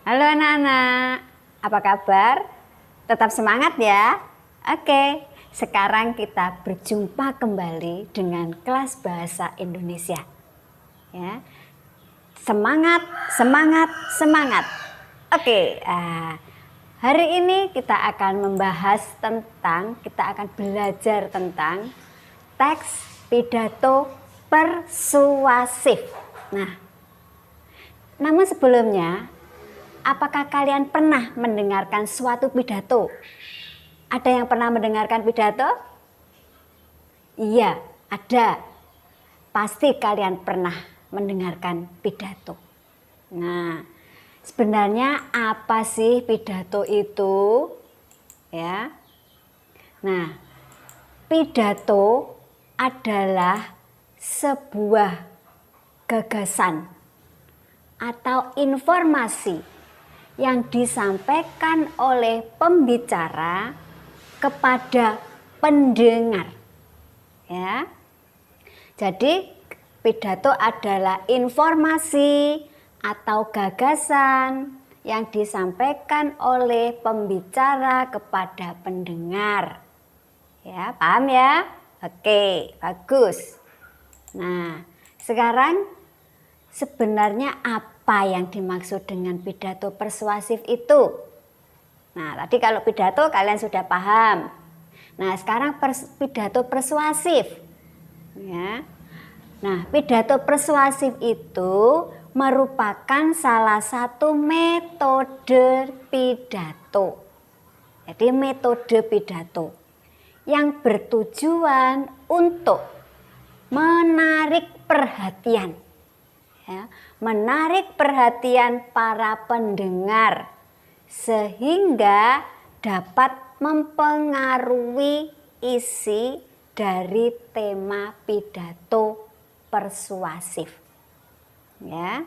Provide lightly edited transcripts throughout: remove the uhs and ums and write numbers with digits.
Halo anak-anak, apa kabar? Tetap semangat ya. Oke, sekarang kita berjumpa kembali dengan kelas bahasa Indonesia. Ya, semangat, semangat, semangat. Oke, hari ini kita akan belajar tentang teks pidato persuasif. Nah, namun sebelumnya, apakah kalian pernah mendengarkan suatu pidato? Ada yang pernah mendengarkan pidato? Iya, ada. Pasti kalian pernah mendengarkan pidato. Nah, sebenarnya apa sih pidato itu? Ya. Nah, pidato adalah sebuah gagasan atau informasi yang disampaikan oleh pembicara kepada pendengar. Ya. Jadi pidato adalah informasi atau gagasan yang disampaikan oleh pembicara kepada pendengar. Ya, paham ya? Oke, bagus. Nah, sekarang sebenarnya apa yang dimaksud dengan pidato persuasif itu? Nah, tadi kalau pidato kalian sudah paham. Nah, sekarang pidato persuasif. Ya. Nah, pidato persuasif itu merupakan salah satu metode pidato. Jadi metode pidato yang bertujuan untuk menarik perhatian. Ya, menarik perhatian para pendengar sehingga dapat mempengaruhi isi dari tema pidato persuasif. Ya,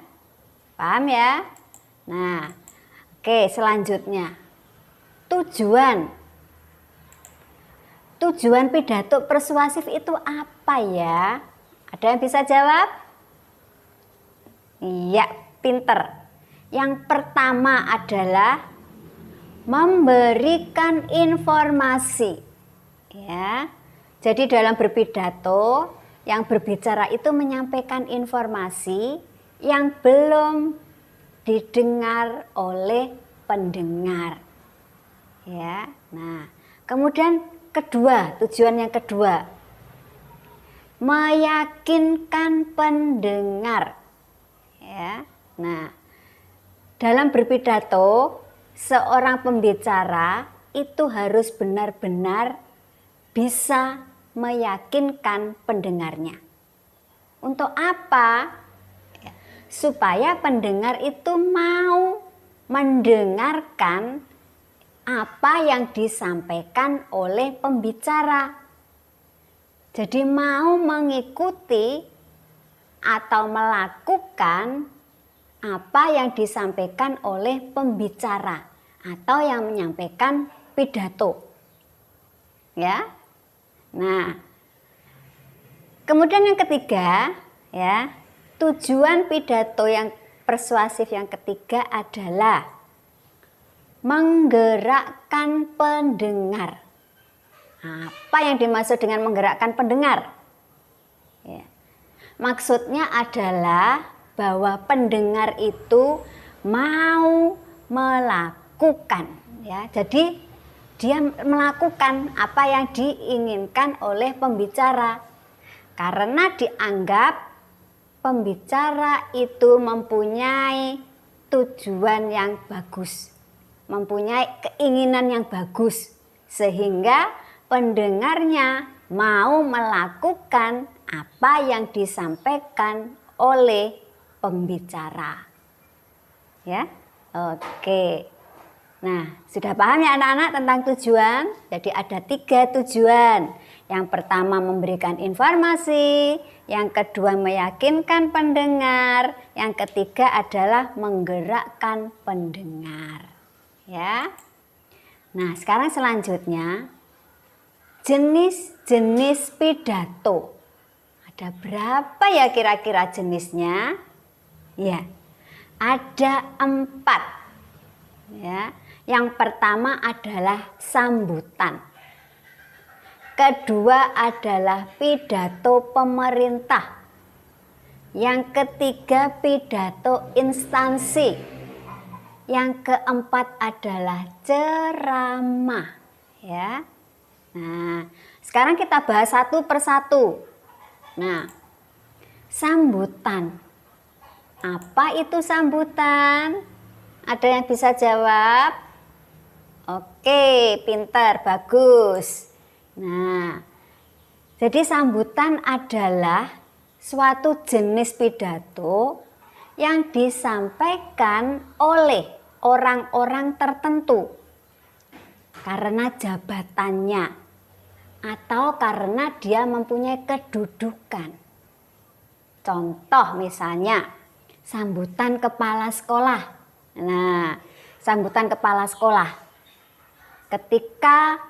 paham ya? Nah, oke, selanjutnya tujuan pidato persuasif itu apa ya? Ada yang bisa jawab? Iya, pinter. Yang pertama adalah memberikan informasi. Ya. Jadi dalam berpidato, yang berbicara itu menyampaikan informasi yang belum didengar oleh pendengar. Ya. Nah, kemudian tujuan yang kedua, meyakinkan pendengar. Ya. Nah, dalam berpidato, seorang pembicara itu harus benar-benar bisa meyakinkan pendengarnya. Untuk apa? Ya, supaya pendengar itu mau mendengarkan apa yang disampaikan oleh pembicara. Jadi mau mengikuti atau melakukan apa yang disampaikan oleh pembicara atau yang menyampaikan pidato. Ya. Nah, kemudian yang ketiga, ya, tujuan pidato yang persuasif yang ketiga adalah menggerakkan pendengar. Apa yang dimaksud dengan menggerakkan pendengar? Ya. Maksudnya adalah bahwa pendengar itu mau melakukan, ya. Jadi dia melakukan apa yang diinginkan oleh pembicara. Karena dianggap pembicara itu mempunyai tujuan yang bagus, mempunyai keinginan yang bagus, sehingga pendengarnya mau melakukan apa yang disampaikan oleh pembicara. Ya, oke. Nah, sudah paham ya anak-anak tentang tujuan? Jadi ada 3 tujuan. Yang pertama memberikan informasi, yang kedua meyakinkan pendengar, yang ketiga adalah menggerakkan pendengar. Ya. Nah, sekarang selanjutnya jenis-jenis pidato. Ada berapa ya kira-kira jenisnya? Ya, ada 4. Ya. Yang pertama adalah sambutan. Kedua adalah pidato pemerintah. Yang ketiga pidato instansi. Yang keempat adalah ceramah. Ya. Nah, sekarang kita bahas satu persatu. Nah, sambutan. Apa itu sambutan? Ada yang bisa jawab? Oke, pintar, bagus. Nah, jadi sambutan adalah suatu jenis pidato yang disampaikan oleh orang-orang tertentu karena jabatannya atau karena dia mempunyai kedudukan. Contoh misalnya, sambutan kepala sekolah. Nah, sambutan kepala sekolah. Ketika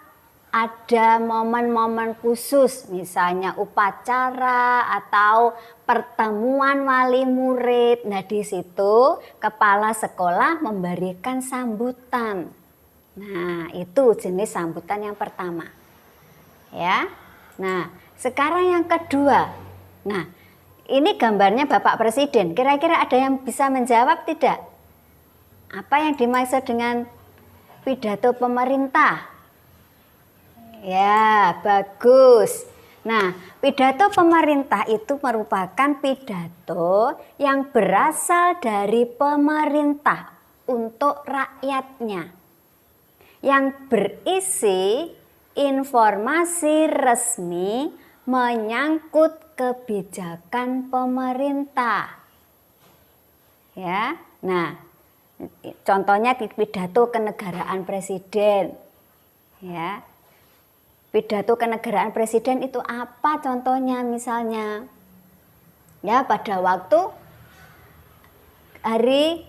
ada momen-momen khusus, misalnya upacara atau pertemuan wali murid. Nah, di situ kepala sekolah memberikan sambutan. Nah, itu jenis sambutan yang pertama. Ya. Nah, sekarang yang kedua. Nah, ini gambarnya Bapak Presiden. Kira-kira ada yang bisa menjawab tidak? Apa yang dimaksud dengan pidato pemerintah? Ya, bagus. Nah, pidato pemerintah itu merupakan pidato yang berasal dari pemerintah untuk rakyatnya, yang berisi informasi resmi menyangkut kebijakan pemerintah. Ya, nah, contohnya di pidato kenegaraan presiden. Ya. Pidato kenegaraan presiden itu apa contohnya misalnya? Ya, pada waktu Hari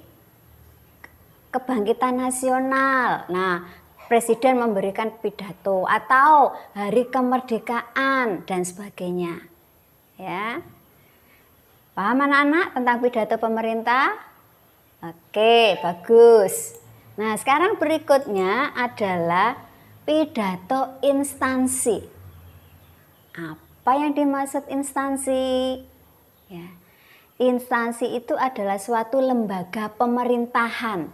Kebangkitan Nasional. Nah, presiden memberikan pidato atau Hari Kemerdekaan dan sebagainya. Ya. Paham anak-anak tentang pidato pemerintah? Oke, bagus. Nah, sekarang berikutnya adalah pidato instansi. Apa yang dimaksud instansi? Ya. Instansi itu adalah suatu lembaga pemerintahan.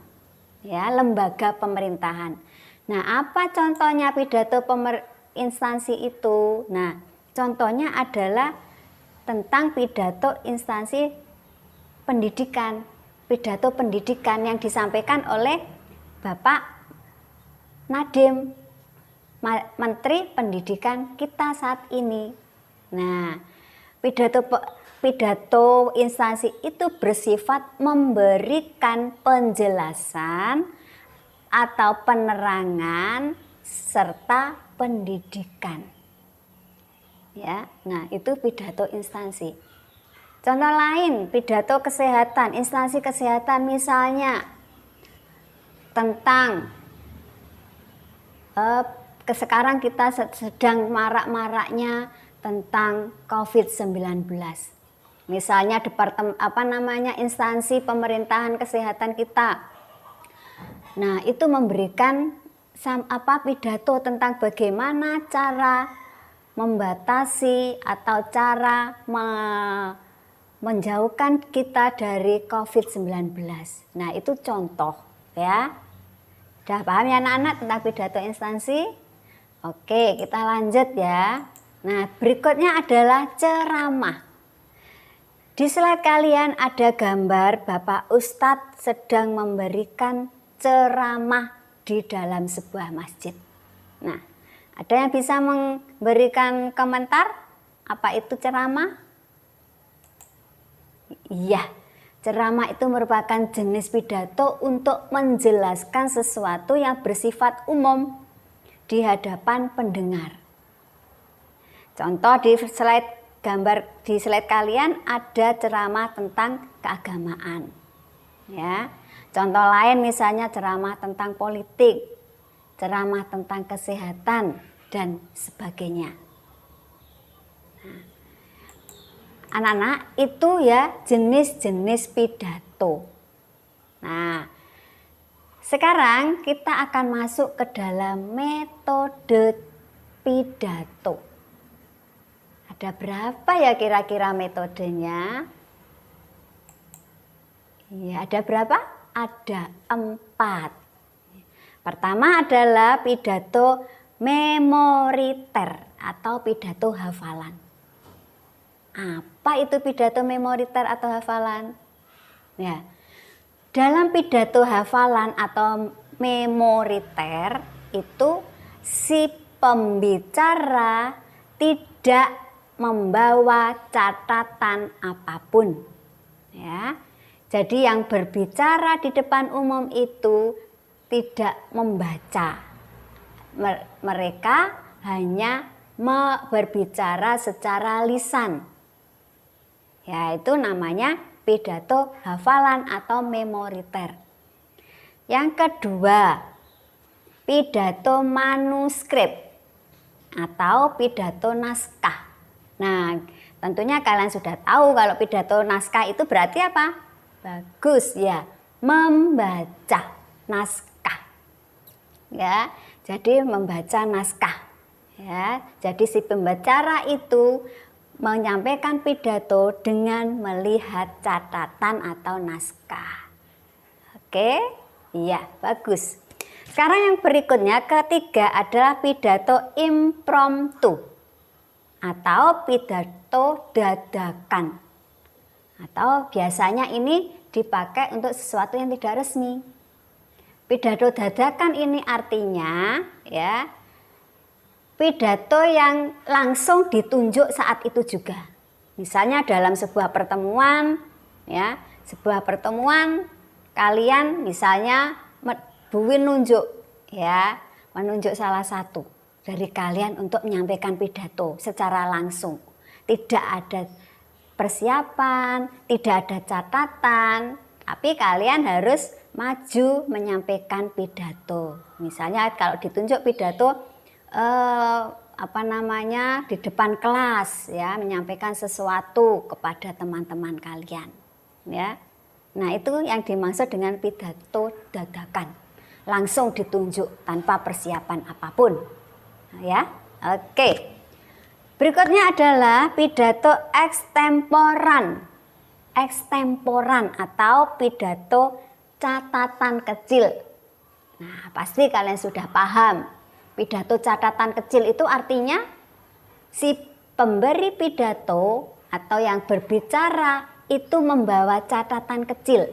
Ya, lembaga pemerintahan. Nah, apa contohnya pidato instansi itu? Nah, contohnya adalah tentang pidato instansi pendidikan. Pidato pendidikan yang disampaikan oleh Bapak Nadiem, Menteri Pendidikan kita saat ini. Nah, pidato instansi itu bersifat memberikan penjelasan atau penerangan serta pendidikan. Ya, nah itu pidato instansi. Contoh lain, pidato kesehatan, instansi kesehatan misalnya tentang sekarang kita sedang marak-maraknya tentang COVID-19. Misalnya instansi pemerintahan kesehatan kita. Nah, itu memberikan pidato tentang bagaimana cara membatasi atau cara menjauhkan kita dari COVID-19. Nah, itu contoh ya. Sudah paham ya anak-anak tentang pidato instansi? Oke, kita lanjut ya. Nah, berikutnya adalah ceramah. Di slide kalian ada gambar Bapak Ustadz sedang memberikan ceramah di dalam sebuah masjid. Nah, ada yang bisa memberikan komentar? Apa itu ceramah? Iya. Ceramah itu merupakan jenis pidato untuk menjelaskan sesuatu yang bersifat umum di hadapan pendengar. Contoh di slide kalian ada ceramah tentang keagamaan. Ya. Contoh lain misalnya ceramah tentang politik, ceramah tentang kesehatan dan sebagainya. Anak-anak itu ya jenis-jenis pidato. Nah, Sekarang kita akan masuk ke dalam metode pidato. Ada berapa ya kira-kira metodenya? Ya, ada berapa? Ada 4. Pertama adalah pidato memoriter atau pidato hafalan. Apa itu pidato memoriter atau hafalan? Ya, dalam pidato hafalan atau memoriter itu si pembicara tidak membawa catatan apapun. Ya, jadi yang berbicara di depan umum itu tidak membaca. Mereka hanya berbicara secara lisan. Ya, itu namanya pidato hafalan atau memoriter. Yang kedua, pidato manuskrip atau pidato naskah. Nah, tentunya kalian sudah tahu kalau pidato naskah itu berarti apa? Bagus ya, membaca naskah. Ya, jadi membaca naskah. Ya, jadi si pembicara itu menyampaikan pidato dengan melihat catatan atau naskah. Oke, iya, bagus. Sekarang yang berikutnya, ketiga adalah pidato impromptu atau pidato dadakan. Atau biasanya ini dipakai untuk sesuatu yang tidak resmi. Pidato dadakan ini artinya ya, pidato yang langsung ditunjuk saat itu juga. Misalnya dalam sebuah pertemuan, ya, sebuah pertemuan kalian misalnya Bu Win nunjuk, ya, menunjuk salah satu dari kalian untuk menyampaikan pidato secara langsung. Tidak ada persiapan, tidak ada catatan, tapi kalian harus maju menyampaikan pidato. Misalnya kalau ditunjuk pidato di depan kelas, ya, menyampaikan sesuatu kepada teman-teman kalian, ya. Nah, itu yang dimaksud dengan pidato dadakan, langsung ditunjuk tanpa persiapan apapun, ya. Oke, berikutnya adalah pidato ekstemporan atau pidato catatan kecil. Nah, pasti kalian sudah paham. Pidato catatan kecil itu artinya si pemberi pidato atau yang berbicara itu membawa catatan kecil.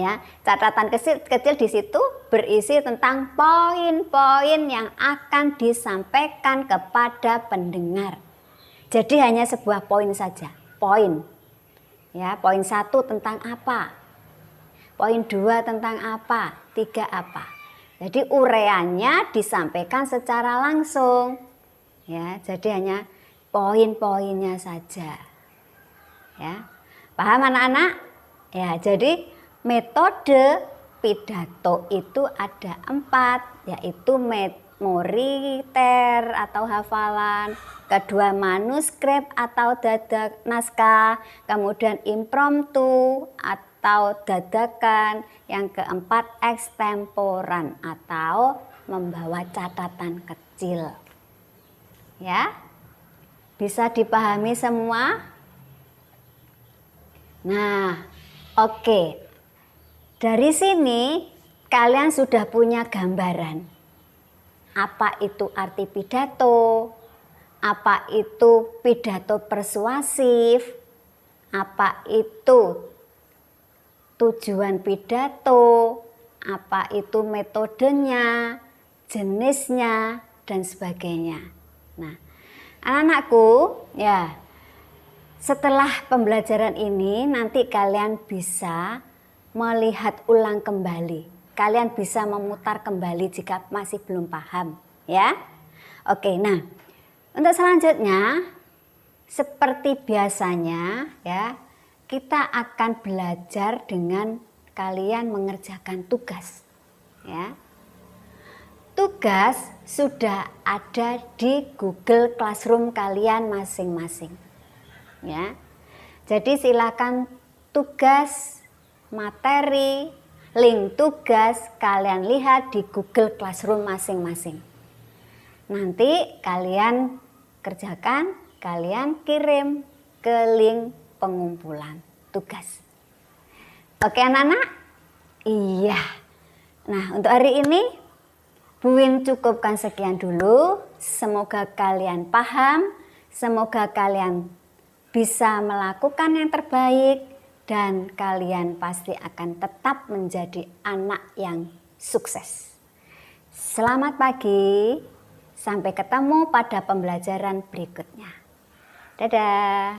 Ya, catatan kecil di situ berisi tentang poin-poin yang akan disampaikan kepada pendengar. Jadi hanya sebuah poin saja, poin. Ya, poin 1 tentang apa? Poin 2 tentang apa? 3 apa? Jadi uraiannya disampaikan secara langsung. Ya, jadi hanya poin-poinnya saja. Ya. Paham anak-anak? Ya, jadi metode pidato itu ada 4, yaitu memoriter atau hafalan, kedua manuskrip atau naskah, kemudian impromptu atau dadakan, yang keempat ekstemporan atau membawa catatan kecil. Ya, bisa dipahami semua? Nah, oke. Dari sini kalian sudah punya gambaran apa itu arti pidato, apa itu pidato persuasif, apa itu tujuan pidato, apa itu metodenya, jenisnya, dan sebagainya. Nah, anak-anakku, ya, setelah pembelajaran ini nanti kalian bisa melihat ulang kembali. Kalian bisa memutar kembali jika masih belum paham, ya. Oke, nah, untuk selanjutnya seperti biasanya, ya, kita akan belajar dengan kalian mengerjakan tugas, ya. Tugas sudah ada di Google Classroom kalian masing-masing, ya. Jadi silakan tugas, materi Link tugas kalian lihat di Google Classroom masing-masing. Nanti kalian kerjakan, kalian kirim ke link pengumpulan tugas. Oke anak-anak? Iya. Nah, untuk hari ini Bu Win cukupkan sekian dulu. Semoga kalian paham, semoga kalian bisa melakukan yang terbaik dan kalian pasti akan tetap menjadi anak yang sukses. Selamat pagi, sampai ketemu pada pembelajaran berikutnya. Dadah.